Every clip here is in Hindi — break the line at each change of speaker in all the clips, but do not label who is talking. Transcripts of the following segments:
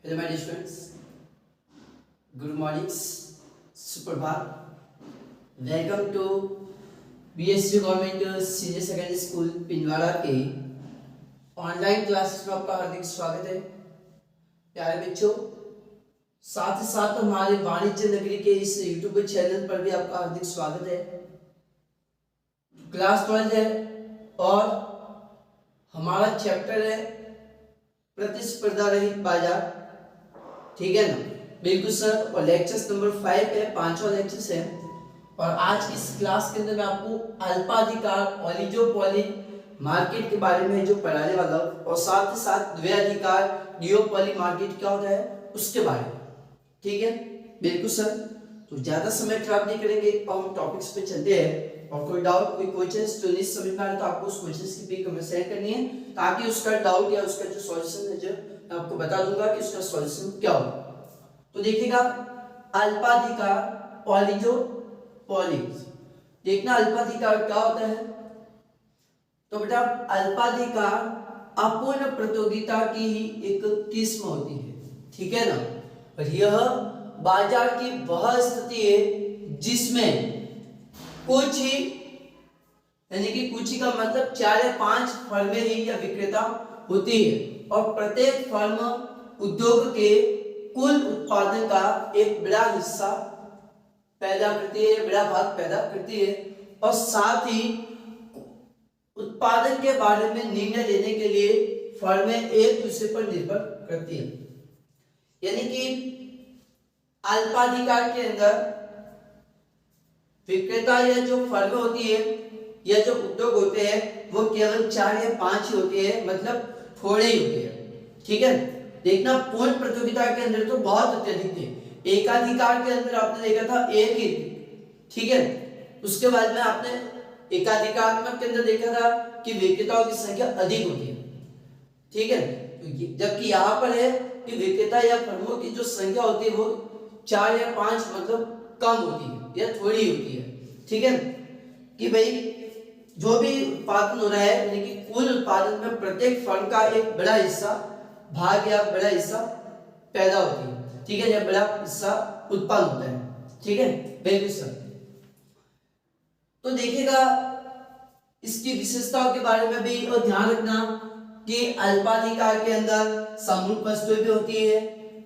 Hello my dear students, good morning, सुप्रभात, welcome to BSC government senior secondary school Pinjwara के ऑनलाइन क्लासेस में आपका हार्दिक स्वागत है। प्यारे बच्चों, साथ ही साथ हमारे वाणिज्य नगरी के इस यूट्यूब चैनल पर भी आपका हार्दिक स्वागत है। क्लास 12 है और हमारा चैप्टर है प्रतिस्पर्धा रहित बाजार, ठीक है ना, बिल्कुल सर। और लेक्चर्स नंबर 5 है, 5वां लेक्चर है। और आज की इस क्लास के अंदर मैं आपको अल्पाधिकार ओलिगोपोली मार्केट के बारे में जो पढ़ाने वाला हूँ, और साथ ही साथ द्वैधाधिकार डिओपोली मार्केट क्या होता है उसके बारे में, ठीक है, बिल्कुल सर। तो ज्यादा समय खराब नहीं करेंगे और हम टॉपिक्स पे चलते हैं। और कोई डाउट, कोई क्वेश्चन जो नहीं समझ में आ रहा तो आपको उस क्वेश्चन की भी कमेंट शेयर करनी है, ताकि उसका डाउट या उसका जो सॉल्यूशन है जो मैं आपको बता दूंगा कि उसका सॉल्यूशन क्या होगा। तो देखिएगा, अल्पाधिकार ओलिगोपोली, देखना अल्पाधिकार क्या होता है। तो बेटा अल्पाधिकार अपूर्ण प्रतियोगिता की ही एक किस्म होती है, ठीक है ना। और यह बाजार की वह स्थिति है जिसमें कुछ ही, यानी कि कुछ ही का मतलब 4 या 5 फर्में ही या विक्रेता होती है, और प्रत्येक फर्म उद्योग के कुल उत्पादन का एक बड़ा हिस्सा पैदा करती है, बड़ा भाग पैदा करती है। और साथ ही उत्पादन के बारे में निर्णय लेने के लिए फर्में एक दूसरे पर निर्भर करती है। यानी कि अल्पाधिकार के अंदर विक्रेता या जो फर्में होती है या जो उद्योग होते हैं वो केवल 4 या 5 ही होते हैं, मतलब थोड़े ही होते हैं, ठीक है। देखना पूर्ण प्रतियोगिता के अंदर तो बहुत अत्यधिक थे। एकाधिकार के अंदर आपने देखा था एक ही, ठीक है। उसके बाद में आपने एकाधिकार के अंदर देखा था कि विक्रेताओं की संख्या अधिक होती है, ठीक है। जबकि यहाँ पर है कि विक्रेता या फर्मों की जो संख्या होती है वो 4 या 5 मतलब कम होती है या थोड़ी होती है, ठीक है। कि भाई जो भी उत्पादन हो रहा है, यानी कि कुल उत्पादन में प्रत्येक फर्म का एक बड़ा हिस्सा भाग या बड़ा हिस्सा पैदा होती है, ठीक है, या बड़ा हिस्सा उत्पादन होता है, ठीक है, बिल्कुल सर। तो देखिएगा इसकी विशेषताओं के बारे में भी और ध्यान रखना कि अल्पाधिकार के अंदर समरूप वस्तुएं भी होती है,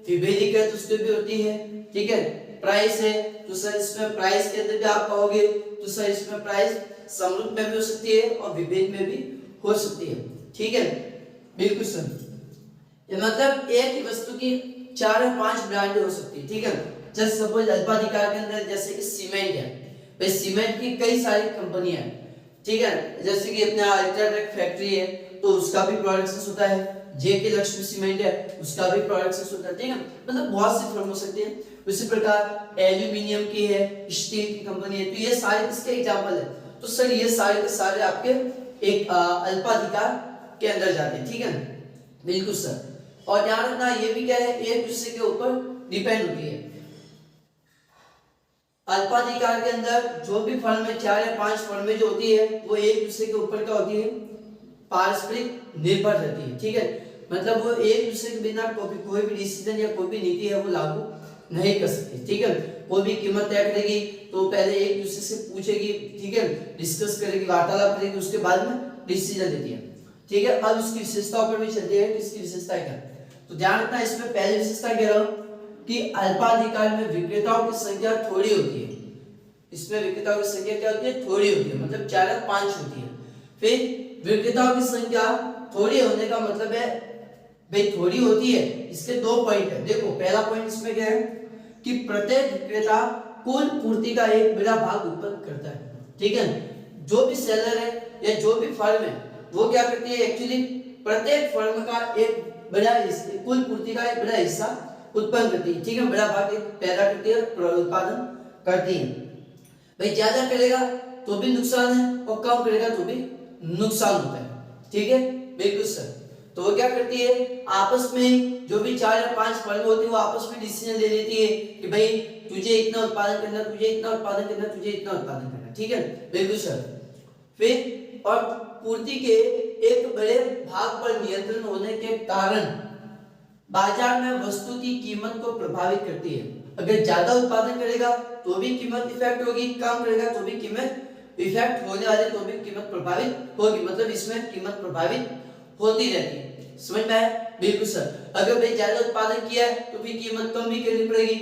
विभेदीकृत वस्तुएं भी होती है, ठीक है। प्राइस है तो सर इसमें प्राइस के अंदर भी आप कहोगे तो सर इसमें प्राइस समरूप में भी हो सकती है और विभेद में भी हो सकती है, ठीक है, बिल्कुल सर। ये मतलब एक ही वस्तु की 4 या 5 ब्रांड हो सकती है, ठीक है। जैसे सपोज अल्पाधिकार के अंदर जैसे कि सीमेंट है, भाई सीमेंट की कई सारी कंपनियां हैं, ठीक है। जैसे कि अपना अल्ट्राटेक फैक्ट्री है तो उसका भी प्रोडक्शन होता है, जेके लक्ष्मी सीमेंट है उसका भी प्रोडक्शन होता है, ठीक है। मतलब बहुत सी फर्म हो सकती है। उसी प्रकार एल्यूमिनियम की है, स्टील की कंपनी है, तो ये सारे इसके एग्जांपल है। तो सर ये सारे के सारे आपके एक अल्पाधिकार के अंदर जाते हैं, ठीक है, बिल्कुल सर। और ध्यान रखना ये भी क्या है, एक दूसरे के ऊपर डिपेंड होती है। अल्पाधिकार के अंदर जो भी फर्म है 4 या 5 फर्में जो होती है वो एक दूसरे के ऊपर क्या होती है, पारस्परिक निर्भर रहती है, ठीक है। मतलब वो एक दूसरे के बिना कोई भी डिसीजन या कोई भी नीति है वो लागू नहीं कर सकती, ठीक है। कोई भी कीमत तय करेगी तो पहले एक दूसरे से पूछेगी, ठीक है, डिस्कस करेगी, वार्तालाप करेगी, उसके बाद में डिसीजन लेती है, ठीक है। अब इसकी विशेषताओं पर भी चलते हैं कि इसकी विशेषता क्या है। तो ध्यान रखना इसमें पहली विशेषता क्या है कि अल्पाधिकार में विक्रेताओं की संख्या थोड़ी होती है। इसमें विक्रेताओं की संख्या क्या होती है, थोड़ी होती है, मतलब 4 या 5 होती है। फिर विक्रेताओं की संख्या थोड़ी होने का मतलब है भाई थोड़ी होती है, इसके 2 पॉइंट है। देखो पहला पॉइंट इसमें क्या है कि प्रत्येक विक्रेता कुल पूर्ति का एक बड़ा भाग उत्पन्न करता है, ठीक है। जो भी सेलर है या जो भी फर्म है वो क्या करती है, एक्चुअली प्रत्येक फर्म का एक बड़ा हिस्सा, कुल पूर्ति का एक बड़ा हिस्सा उत्पन्न करती है, ठीक है, बड़ा भाग एक पैदा करती है, उत्पादन करती है। भाई ज्यादा करेगा तो भी नुकसान है और कम करेगा तो भी नुकसान होता है, ठीक है, बिल्कुल सर। तो वो क्या करती है, आपस में जो भी 4 या 5 फर्म होती है वो आपस में डिसीजन ले लेती है कि भाई तुझे इतना उत्पादन करना, तुझे इतना उत्पादन करना, तुझे इतना उत्पादन करना, ठीक है, बिल्कुल सर। फिर और पूर्ति के एक बड़े भाग पर नियंत्रण होने के कारण बाजार में वस्तु की कीमत को प्रभावित करती है। अगर ज्यादा उत्पादन करेगा तो भी कीमत इफेक्ट होगी, कम करेगा तो भी कीमत इफेक्ट होने वाले तो भी कीमत प्रभावित होगी, मतलब इसमें कीमत प्रभावित होती रहती है। समझ में आया? बिल्कुल सर। अगर भाई ज्यादा उत्पादन किया है तो भी कीमत कम भी करनी पड़ेगी,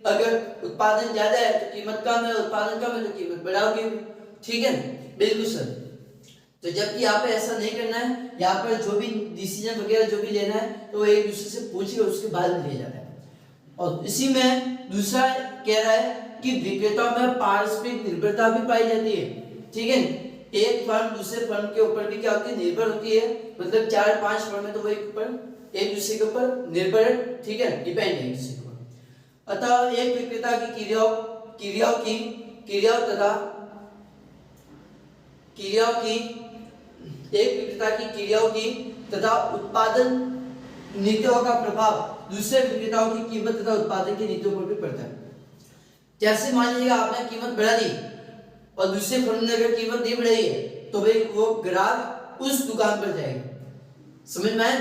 अगर उत्पादन ज्यादा है तो कीमत कम है, उत्पादन कम है तो कीमत बढ़ाओगे। ठीक है, बिल्कुल सर। तो जबकि यहाँ पे ऐसा नहीं करना है, यहाँ पर जो भी डिसीजन वगैरह जो भी लेना है तो एक दूसरे से पूछ के उसके बाद लिया जाता है। और इसी में दूसरा कह रहा है कि विक्रेता में पारस्परिक निर्भरता भी पाई जाती है। ठीक है, एक फर्म दूसरे फर्म के ऊपर भी क्या होती है, निर्भर होती है, मतलब 4-5 फर्म है तो वो एक दूसरे के ऊपर निर्भर है। ठीक है, डिपेंड है एक दूसरे के ऊपर। अतः एक विक्रेता की क्रियाओं की तथा उत्पादन नीतियों का प्रभाव दूसरे विक्रेताओं की कीमत तथा उत्पादन की नीतियों पर भी पड़ता है। जैसे मान लीजिए आपने कीमत बढ़ा दी और दूसरे फर्म ने अगर कीमत नहीं बढ़ाई है तो भाई वो ग्राहक उस दुकान पर जाएगा। समझ में आया?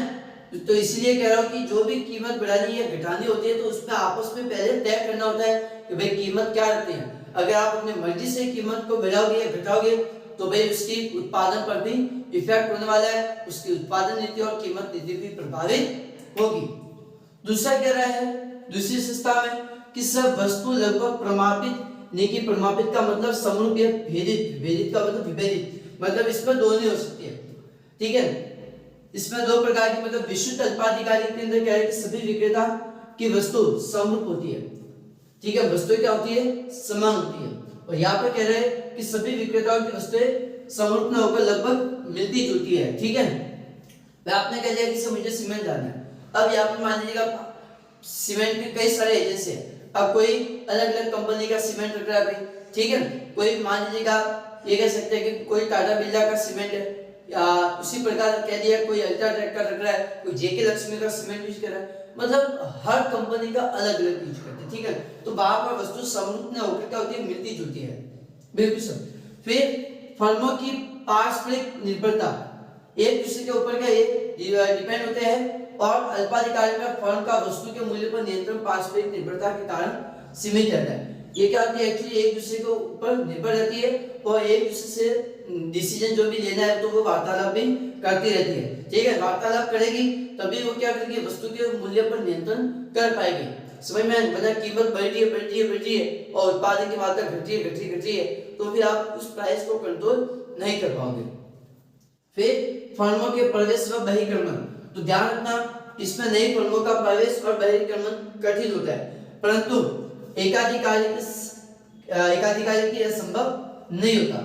तो इसलिए कह रहा हूं कि जो भी कीमत बढ़ानी है घटानी होती है तो उसमें आपस में पहले तय करना होता है कि भाई कीमत क्या रखते हैं। अगर आप अपनी मर्जी से कीमत को बढ़ाओगे या घटाओगे तो भाई उसकी उत्पादन पर भी इफेक्ट होने वाला है, उसकी उत्पादन नीति और कीमत नीति भी प्रभावित होगी। दूसरा कह रहा है दूसरी संस्था में कि सब वस्तु लगभग प्रमापित, नहीं कि प्रमापित का मतलब समरूप या भेदित, भेदित का मतलब विभेदित, मतलब इसमें दो नहीं हो सकती है। ठीक है, इसमें दो प्रकार की, मतलब विशुद्ध अल्पाधिकारी के अंदर क्या है कि सभी विक्रेता की वस्तु समरूप होती है। ठीक है, वस्तु क्या होती है, समान होती है। और यहाँ पे कह रहे हैं कि सभी विक्रेताओं की वस्तुएं समरूप न होकर लगभग मिलती जुलती है। ठीक है, आपने कह दिया कि मुझे सीमेंट लाना है। अब यहाँ पर मान लीजिएगा सीमेंट के कई सारे एजेंसी है, अब कोई अलग अलग कंपनी का सीमेंट रख रहा है भाई। ठीक है, कोई मान लीजिएगा ये कह सकते हैं कि कोई टाटा बिरला का सीमेंट है, या उसी प्रकार कह दिया कोई अल्ट्राटेक का रख रहा है, कोई जेके लक्ष्मी का सीमेंट यूज कर रहा है, मतलब हर कंपनी का अलग अलग यूज करते हैं। ठीक है, तो वहां पर वस्तु समरूप न होकर क्या होती है, मिलती जुलती है। बिल्कुल सर। फिर फर्मों की पारस्परिक निर्भरता, एक दूसरे के ऊपर क्या डिपेंड होते हैं, और अल्पाधिकारी में फर्म का वस्तु के मूल्य पर नियंत्रण पारस्परिक निर्भरता के कारण सीमित रहता है। ये क्या होती है, एक्चुअली एक दूसरे के ऊपर निर्भर रहती है और एक दूसरे से डिसीजन जो भी लेना है तो वो वार्तालाप भी करती रहती है। ठीक है, वार्तालाप करेगी तभी वो क्या करेगी, वस्तु के मूल्य पर नियंत्रण कर पाएगी। समझ में, मतलब कीमत बढ़ रही है और उत्पादन की मात्रा घट रही है तो फिर आप उस प्राइस को कंट्रोल नहीं कर पाओगे। फिर फर्मों के प्रवेश व बहिर्गमन, तो ध्यान रखना इसमें नई फर्मों का प्रवेश और बहिर्गमन कठिन होता है, परंतु एकाधिकारी की यह संभव नहीं होता।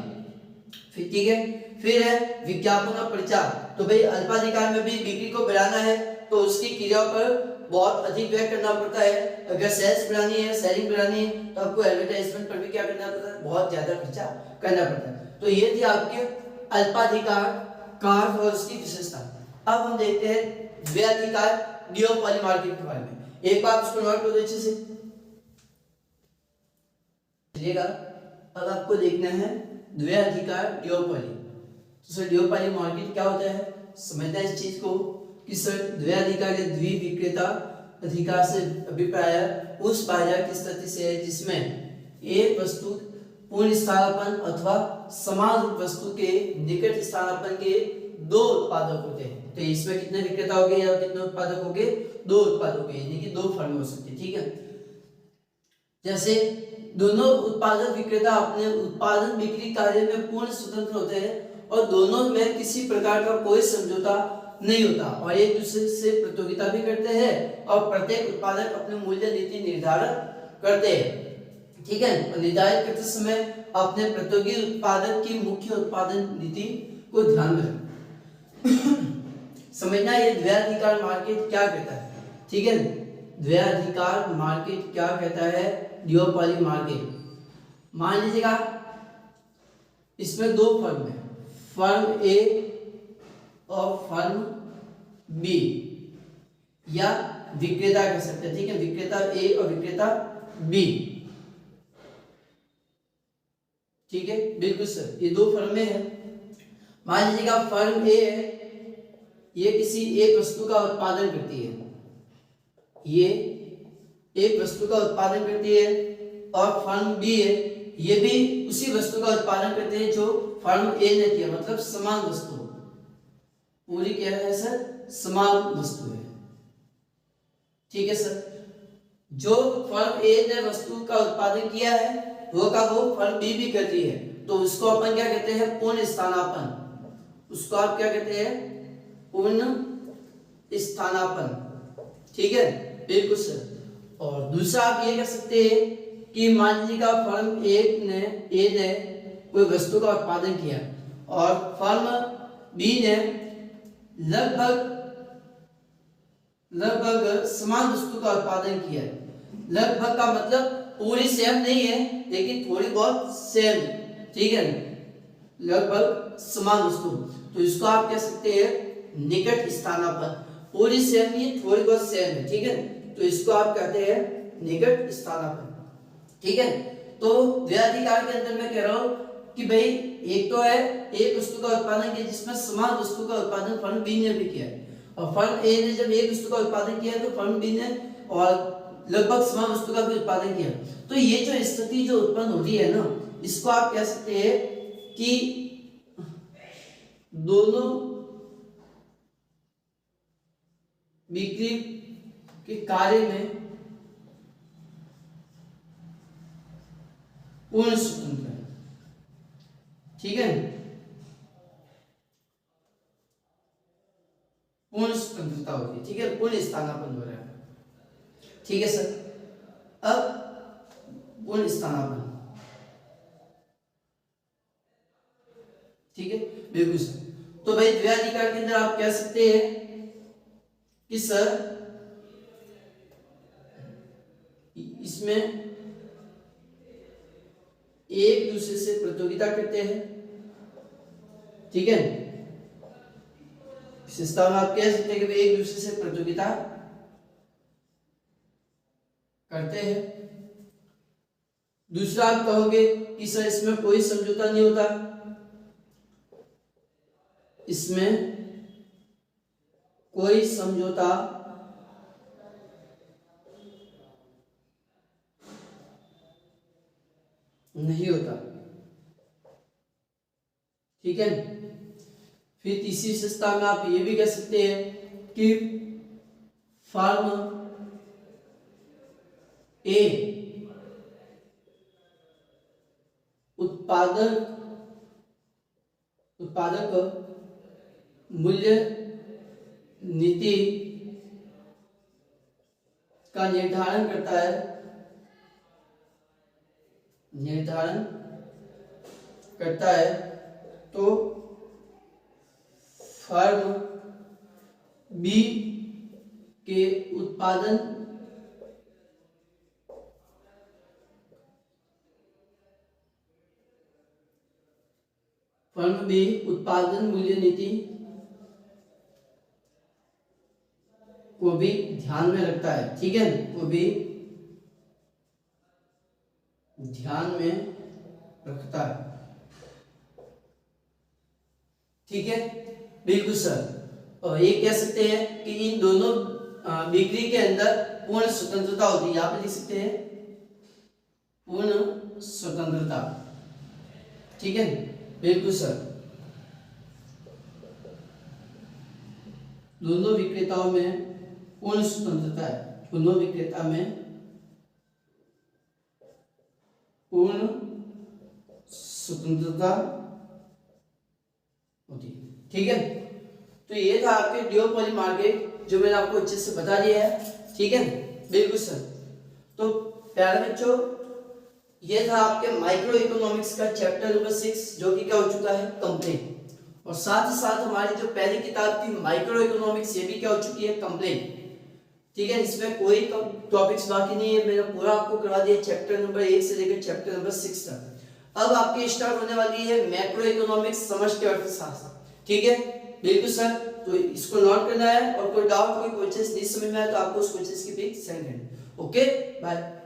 फिर ठीक है, फिर है विज्ञापन और प्रचार, तो भाई अल्पाधिकार में भी बिक्री को बढ़ाना है तो उसकी क्रियाओं पर बहुत अधिक व्यय करना पड़ता है। अगर सेल्स बढ़ानी है, सेलिंग बढ़ानी है तो आपको एडवर्टाइजमेंट पर भी क्या करना पड़ता है, बहुत ज्यादा खर्चा करना पड़ता है। तो ये थी आपके अल्पाधिकार कार्य और उसकी विशेषता। अब हम देखते हैं द्वैधाधिकार डिओपॉली मार्केट के बारे में। एक बार उसको नोट कर दो अच्छे से, चलिएगा। अब आपको देखना है द्वैधाधिकार डिओपॉली। तो सर डिओपॉली मार्केट क्या होता है, समझना है इस चीज को कि सर द्वैधाधिकार या द्विविक्रेता अधिकार से अभिप्राय उस बाजार की स्थिति से है जिसमें एक वस्तु पूर्ण स्थानापन्न अथवा समान रूप वस्तु के निकट स्थानापन्न के दो उत्पादक होते हैं। तो इसमें कितने विक्रेता हो गए या कितने उत्पादक हो गए, दो उत्पादक हो गए, यानी कि दो फर्म हो सकती है। ठीक है, जैसे दोनों उत्पादक विक्रेता अपने उत्पादन बिक्री कार्य में पूर्ण स्वतंत्र होते हैं और दोनों में किसी प्रकार का कोई समझौता नहीं होता और एक दूसरे से प्रतियोगिता भी करते हैं और प्रत्येक उत्पादक अपने मूल्य नीति निर्धारित करते हैं। ठीक है, और निर्धारित करते समय अपने प्रतियोगी उत्पादक की मुख्य उत्पादन नीति को ध्यान में रखें। समझना ये द्वैधाधिकार मार्केट क्या कहता है। ठीक है, द्वैधाधिकार मार्केट क्या कहता है, डिओपॉली मार्केट। मान लीजिएगा इसमें दो फर्म है, फर्म ए और फर्म बी, या विक्रेता कह सकते हैं। ठीक है, विक्रेता ए और विक्रेता बी। ठीक है, बिल्कुल सर, ये दो फर्में हैं। मान लीजिएगा फर्म ए है, ये किसी एक वस्तु का उत्पादन करती है। ये एक वस्तु का उत्पादन करती है, और फर्म बी है, ये भी उसी वस्तु का उत्पादन करते हैं जो फर्म ए ने किया, मतलब समान वस्तु, पूरी क्या है सर, समान वस्तु है। ठीक है सर, जो फर्म ए ने वस्तु का उत्पादन किया है वो का वो फर्म बी भी करती है, तो उसको अपन क्या कहते हैं, पूर्ण स्थानापन्न। उसको आप क्या कहते हैं, पूर्ण स्थानापन्न। ठीक है, बिल्कुल सर। और दूसरा आप ये कह सकते हैं कि मान लीजिएगा फर्म ए ने कोई वस्तु का उत्पादन किया और फर्म बी ने लगभग समान वस्तु का उत्पादन किया। लगभग का मतलब पूरी सेम नहीं है, लेकिन थोड़ी बहुत सेम। ठीक है, लगभग समान वस्तु, तो इसको आप कह सकते हैं निकट स्थानापन्न। पूरी सेम नहीं, थोड़ी बहुत सेम है। ठीक है, तो इसको आप कहते हैं निकट स्थानापन्न। ठीक है, तो द्वैधाधिकार के अंदर मैं कह रहा हूं कि भाई एक तो है एक वस्तु का उत्पादन किया जिसमें समान वस्तु का उत्पादन फर्म बी ने भी किया, और फर्म ए ने जब एक वस्तु का उत्पादन किया तो फर्म बी ने और लगभग समान वस्तु का भी उत्पादन किया। तो ये जो स्थिति जो उत्पन्न होती है ना, इसको आप कह सकते हैं कि दोनों बिक्री के कार्य में पूर्ण स्वतंत्र है। ठीक है, पूर्ण स्वतंत्रता होती है। ठीक है, पूर्ण स्थानापन्न हो रहा है। ठीक है सर, अब पूर्ण स्थानापन्न। ठीक है, बिल्कुल सर। तो भाई द्वैधाधिकार के अंदर आप कह सकते हैं कि सर इसमें एक दूसरे से प्रतियोगिता करते हैं। ठीक है, विशेषता में आप कह सकते हैं कि वे एक दूसरे से प्रतियोगिता करते हैं। दूसरा आप कहोगे कि सर इसमें कोई समझौता नहीं होता, इसमें कोई समझौता नहीं होता। ठीक है, फिर तीसरी विशेषता में आप ये भी कह सकते हैं कि फर्म ए उत्पादक मूल्य नीति का निर्धारण करता है, तो फर्म बी के उत्पादन मूल्य नीति को भी ध्यान में रखता है। ठीक है, वो भी ध्यान में रखता है। ठीक है, बिल्कुल सर। और ये कह सकते हैं कि इन दोनों बिक्री के अंदर पूर्ण स्वतंत्रता होती है। यहां पे लिख सकते हैं पूर्ण स्वतंत्रता। ठीक है, बिल्कुल सर। दोनों विक्रेताओं में पूर्ण स्वतंत्रता है, दोनों विक्रेता में पूर्ण स्वतंत्रता होती है। ठीक है, तो ये था आपके ड्यूओपोली मार्केट जो मैंने आपको अच्छे से बता दिया है। ठीक है, बिल्कुल सर। तो प्यारे बच्चों, ये था आपके माइक्रो इकोनॉमिक्स का चैप्टर नंबर 6 जो कि क्या हो चुका है, कंप्लीट। और साथ ही साथ हमारी जो पहली किताब थी माइक्रो इकोनॉमिक्स, ये भी क्या हो चुकी है, कंप्लीट। ठीक है, इसमें कोई टॉपिक्स बाकी नहीं है, मैंने पूरा आपको करवा दिया चैप्टर नंबर 1 से लेकर चैप्टर नंबर 6 तक। अब आपकी स्टार्ट होने वाली है मैक्रो इकोनॉमिक्स, समष्टि अर्थशास्त्र। ठीक है, बिल्कुल सर। तो इसको नोट करना है, और कोई डाउट कोई क्वेश्चन नहीं समझ में आया तो आपको उस क्वेश्चन की पिक सेंड करनी। Okay, bye.